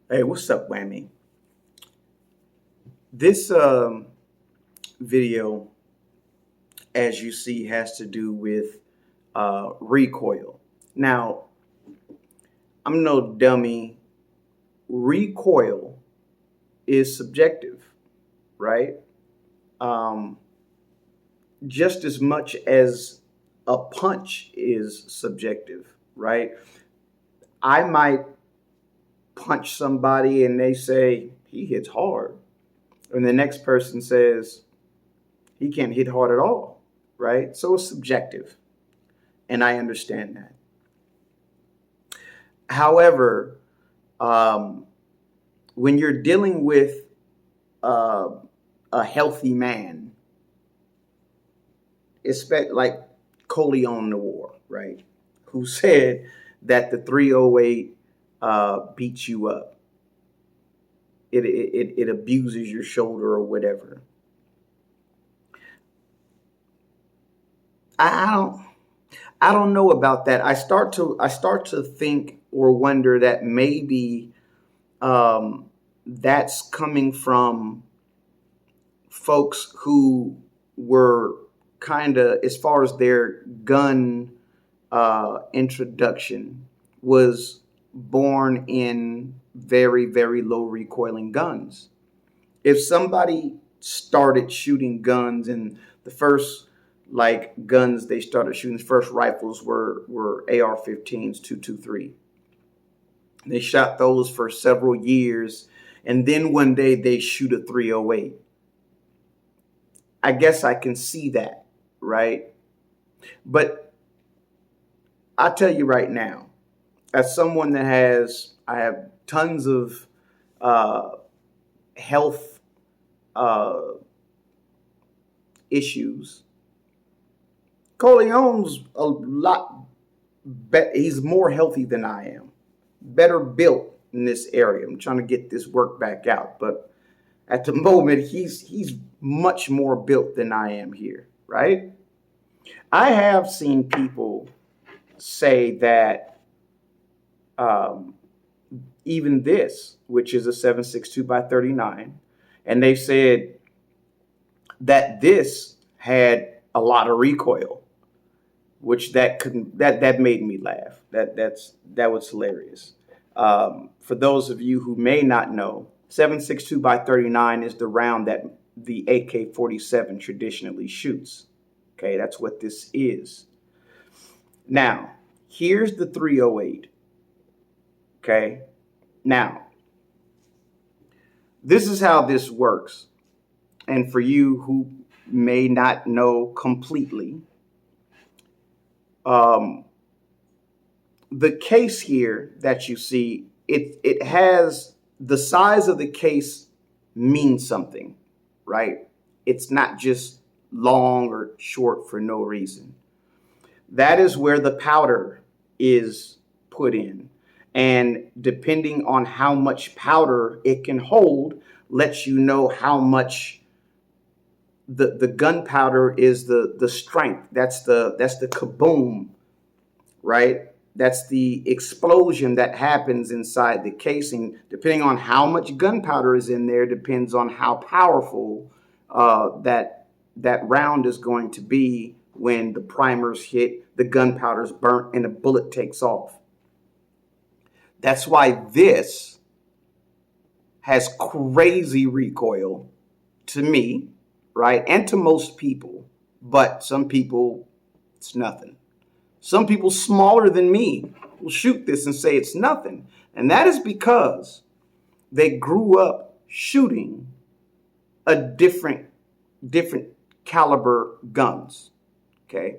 Hey, what's up, Whammy? This video, as you see, has to do with recoil. Now, I'm no dummy. Recoil is subjective, right? Um, just as much as a punch is subjective, right? I might punch somebody and they say he hits hard, and the next person says he can't hit hard at all, right? So it's subjective, and I understand that. However, um, when you're dealing with uh, a healthy man, especially like Colion the war, right? Who said that the 308 beats you up. It abuses your shoulder or whatever. I don't I don't know about that. I start to think or wonder that maybe that's coming from folks who were kind of, as far as their gun introduction, was born in very, very low recoiling guns. If somebody started shooting guns and the first like guns they started shooting, first rifles were AR-15s, 223. They shot those for several years, and then one day they shoot a 308. I guess I can see that, right? But I tell you right now, as someone that I have tons of uh, health uh, issues. Colion's a lot he's more healthy than I am, better built in this area. I'm trying to get this work back out, but at the moment he's much more built than I am here, right? I have seen people say that um, even this, which is a 7.62 by 39, and they said that this had a lot of recoil, which that made me laugh. That was hilarious. For those of you who may not know, 7.62 by 39 is the round that the AK-47 traditionally shoots. Okay, that's what this is. Now, here's the 308. Okay, now this is how this works. And for you who may not know completely, um, the case here that you see, it has the size of the case means something, right? It's not just long or short for no reason. That is where the powder is put in. And depending on how much powder it can hold, lets you know how much the gunpowder is the strength. That's the kaboom, right? That's the explosion that happens inside the casing. Depending on how much gunpowder is in there, depends on how powerful that round is going to be when the primers hit, the gunpowder's burnt, and the bullet takes off. That's why this has crazy recoil to me, right? And to most people, but some people, it's nothing. Some people smaller than me will shoot this and say it's nothing. And that is because they grew up shooting a different caliber guns. Okay.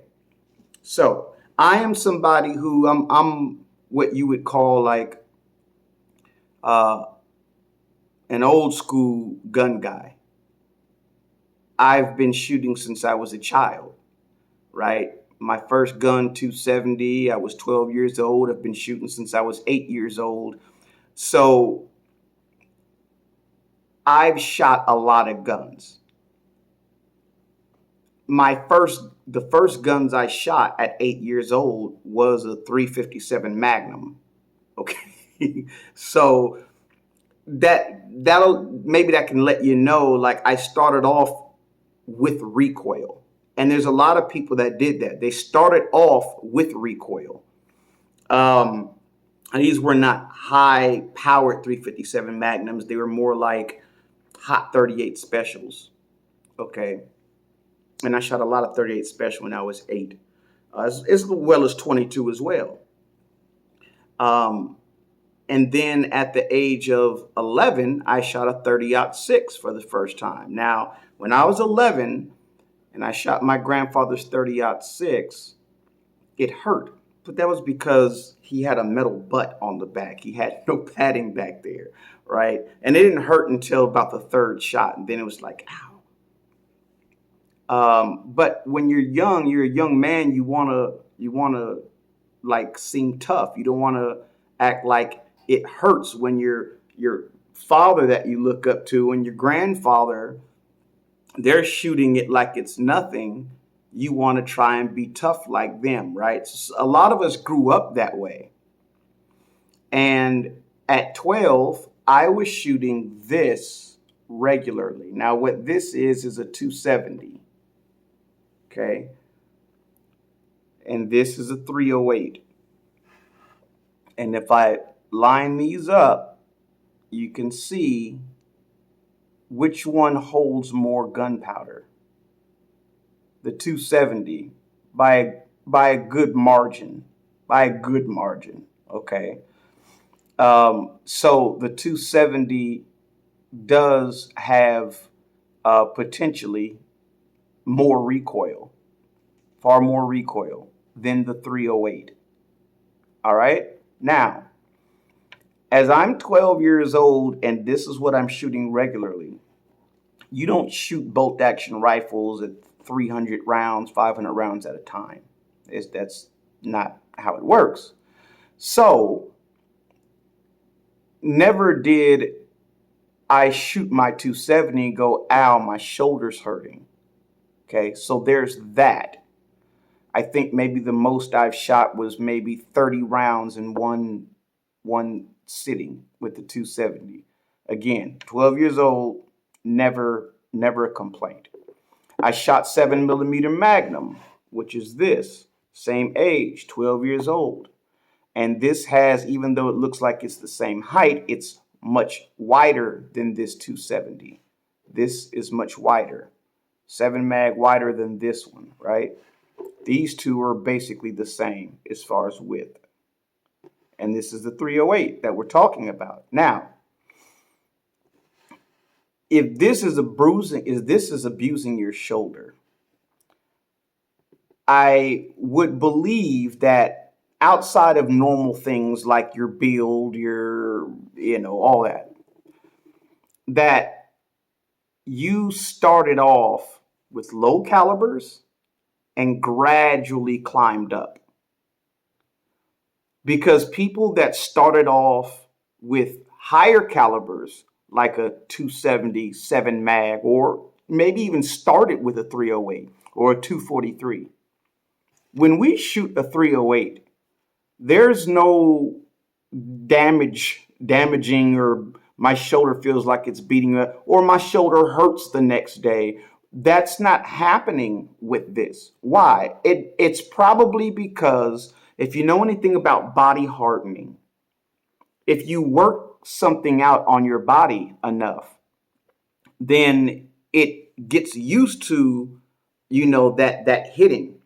So I am somebody who I'm what you would call like uh, an old school gun guy. I've been shooting since I was a child, right? My first gun, 270, I was 12 years old. I've been shooting since I was 8 years old. So I've shot a lot of guns. The first guns I shot at 8 years old was a 357 Magnum. Okay. So that can let you know, like, I started off with recoil. And there's a lot of people that did that. They started off with recoil. Um, and these were not high powered 357 Magnums. They were more like hot 38 specials. Okay. And I shot a lot of 38 special when I was 8, as well as 22 as well. Um, and then at the age of 11, I shot a 30-06 for the first time. Now, when I was 11 and I shot my grandfather's 30-06, it hurt. But that was because he had a metal butt on the back. He had no padding back there, right? And it didn't hurt until about the third shot. And then it was like, ow. But when you're a young man, you wanna like seem tough. You don't want to act like it hurts when your father that you look up to and your grandfather, they're shooting it like it's nothing. You want to try and be tough like them, right? So a lot of us grew up that way. And at 12, I was shooting this regularly. Now, what this is a 270. Okay. And this is a 308. And if I line these up, you can see which one holds more gunpowder. The 270 by a good margin. By a good margin. Okay. So the 270 does have potentially more recoil, far more recoil than the 308. All right. Now, as I'm 12 years old and this is what I'm shooting regularly, you don't shoot bolt action rifles at 300 rounds, 500 rounds at a time. That's not how it works. So, never did I shoot my 270 and go, ow, my shoulder's hurting. Okay, so there's that. I think maybe the most I've shot was maybe 30 rounds in one sitting with the 270. Again, 12 years old, never a complaint. I shot 7mm Magnum, which is this, same age, 12 years old. And this has, even though it looks like it's the same height, it's much wider than this 270. This is much wider. 7 mag wider than this one, right? These two are basically the same as far as width. And this is the 308 that we're talking about. Now, if this is abusing your shoulder, I would believe that outside of normal things like your build, all that you started off with low calibers and gradually climbed up. Because people that started off with higher calibers, like a 270 7 mag, or maybe even started with a 308 or a 243. When we shoot a 308, there's no damaging, or my shoulder feels like it's beating up, or my shoulder hurts the next day. That's not happening with this. Why? It's probably because if you know anything about body hardening, if you work something out on your body enough, then it gets used to, that hitting.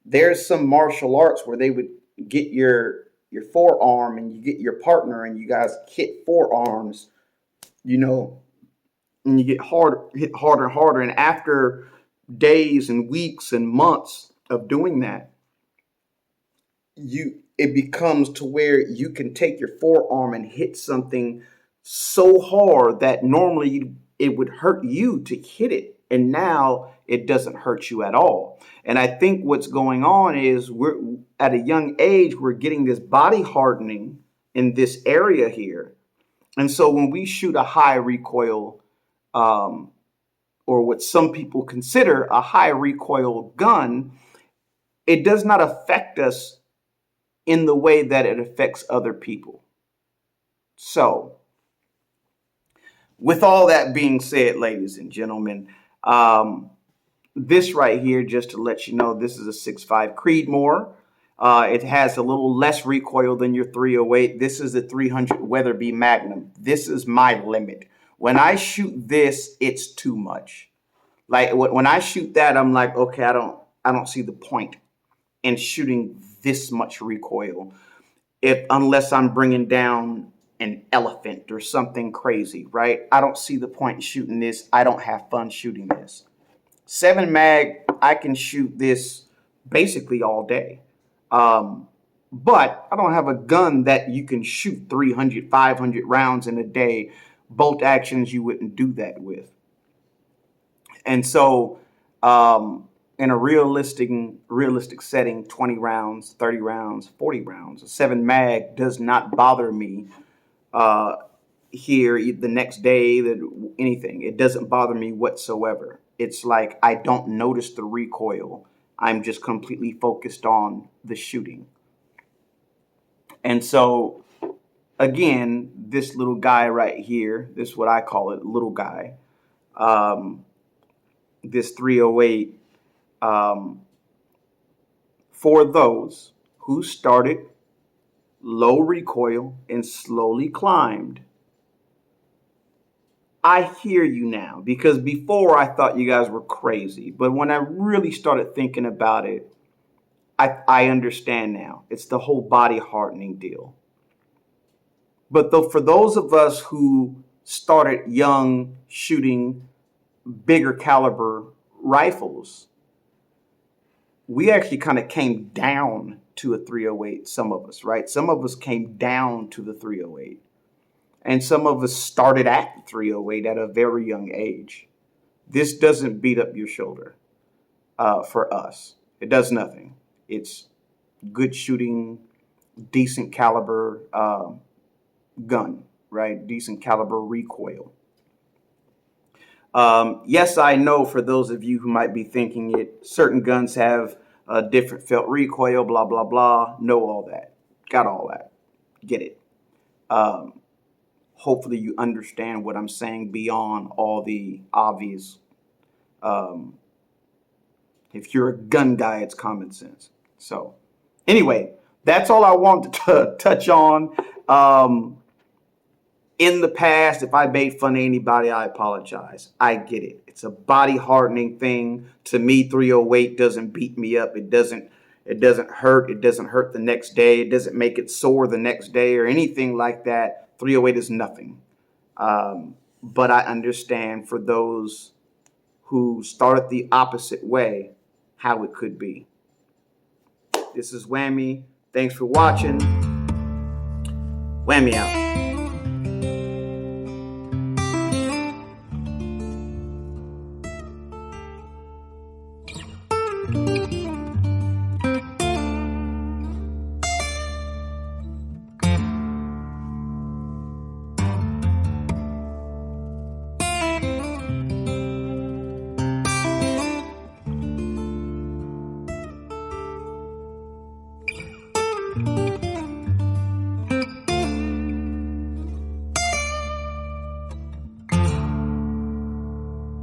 There's some martial arts where they would get your forearm and you get your partner and you guys hit forearms, and you hit harder and harder. And after days and weeks and months of doing that, it becomes to where you can take your forearm and hit something so hard that normally it would hurt you to hit it, and now it doesn't hurt you at all. And I think what's going on is we're at a young age, we're getting this body hardening in this area here. And so when we shoot a high recoil, or what some people consider a high recoil gun, it does not affect us in the way that it affects other people. So with all that being said, ladies and gentlemen, this right here, just to let you know, this is a 6.5 Creedmoor. It has a little less recoil than your 308. This is a 300 Weatherby Magnum. This is my limit. When I shoot this, it's too much. Like when I shoot that, I'm like, okay, I don't see the point in shooting this much recoil, unless I'm bringing down an elephant or something crazy, right? I don't see the point in shooting this. I don't have fun shooting this. 7 mag, I can shoot this basically all day. But I don't have a gun that you can shoot 300, 500 rounds in a day. Bolt actions, you wouldn't do that with. And so, in a realistic setting, 20 rounds, 30 rounds, 40 rounds, a 7 mag does not bother me here the next day, anything. It doesn't bother me whatsoever. It's like I don't notice the recoil. I'm just completely focused on the shooting. And so, again, this little guy right here, this is what I call it, little guy, this 308, for those who started low recoil and slowly climbed. I hear you now, because before I thought you guys were crazy, but when I really started thinking about it, I understand now. It's the whole body hardening deal. But for those of us who started young shooting bigger caliber rifles, we actually kind of came down to a 308, some of us, right? Some of us came down to the 308. And some of us started at the 308 at a very young age. This doesn't beat up your shoulder for us. It does nothing. It's good shooting, decent caliber gun, right? Decent caliber recoil. Yes, I know, for those of you who might be thinking it, certain guns have a different felt recoil, blah, blah, blah. Know all that. Got all that. Get it. Hopefully you understand what I'm saying beyond all the obvious. If you're a gun guy, it's common sense. So anyway, that's all I wanted to touch on. In the past, if I made fun of anybody, I apologize. I get it. It's a body hardening thing. To me, 308 doesn't beat me up. It doesn't hurt. It doesn't hurt the next day. It doesn't make it sore the next day or anything like that. 308 is nothing. But I understand for those who started the opposite way, how it could be. This is Whammy. Thanks for watching. Whammy out.